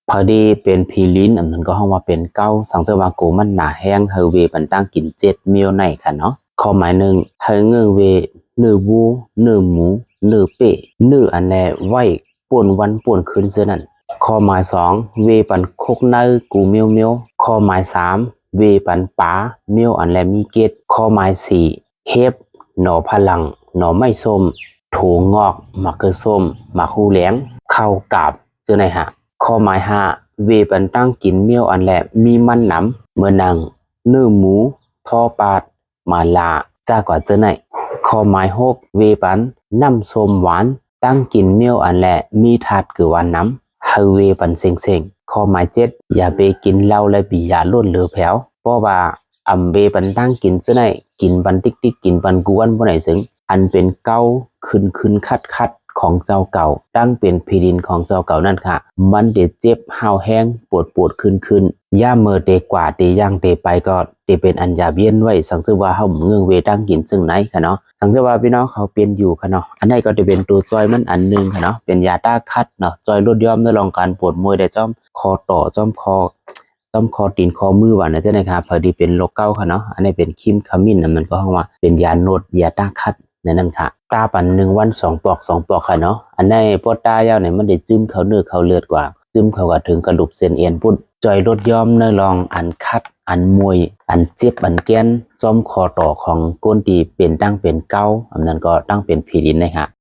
พอดีเป็นพีลิ้นอันนั้นก็ห้องว่าเป็นเก้าสังเจว่ากูมันหนาแห้งเฮเวปันตั้งกิน7 เมลในค่ะเนาะข้อหมายหนึ่งเฮเงือเวเนื้อวูเนื้อหมูเนื้อเป็ดเนื้ออันแลไว้ป่วนวันป่วนคืนเสียนั่นข้อหมายสองเวปันคกเนื้อกูเมลข้อหมายสามเวปันป๋าเมลอันแลมีเกตข้อหมายสี่เฮฟหน่อพลังหน่อไม้ส้มถั่วงอกมะเขือส้มมะฮูแหลงข้าวกาบเจอไหนฮะข้อหมายห้าเวปันตั้งกินเมียวอันแหละมีมันหนำเมื่อนังเนื้อหมูทอปาดมาลาจ้ากว่าเจอไหนข้อหมายหกเวปันน้ำส้มหวานตั้งกินเมียวอันแหละมีถาดคือหวานน้ำเฮเวปันเซ็งข้อหมายเจ็ดอย่าไปกินเหล้าและบียาล้นเหลือแผวเพราะว่าอำเวปันตั้งกินเจอไหนกินบันติ๊กกินบันกวนบ่ไหนซึ่งอันเป็นเก้าขึ้นคัดของเจ้าเก่าตั้งเป็นพีดินของเจ้าเก่านั่นค่ะมันเดเจ็บห้าวแห้งปวดขึ้นย่าเมื่อเตกว่าเตย่างเตไปก็เตเป็นอันยาเบี้ยนไว้สังสือว่าเฮาเงืองเวตั้งกินซึ่งไหนค่ะเนาะสังสือว่าพี่น้องเขาเป็นอยู่ค่ะเนาะอันไหนก็จะเป็นตัวจอยมันอันนึงค่ะเนาะเป็นยาต้าคัดเนาะจอยลดย่อมในรองการปวดมวยได้จ้อมคอต่อจ้อมคอตีนคอมือว่านะจ๊ะนะครับพอดีเป็นโรคเก้าค่ะเนาะอันนี้เป็นคิมขมิ้นมันก็เฮาว่าเป็นยาโนดยาต้าคัดนั่นค่ะตาปั่น1 วัน2 ปลอกค่ะเนาะอันในปอตายาวเนี่ยมันได้ซึมเข้าเนื้อเข้าเลือดกว่าซึมเข้ากับถึงกระดูกเส้นเอ็นปุ่นจอยลดย่อมเนื้อรองอันคัดอันมวยอันเจ็บอันแก้นซ่อมคอต่อของก้นตีเป็นตั้งเป็นเก้าอันนั้นก็ตั้งเป็นผีดินนะฮะ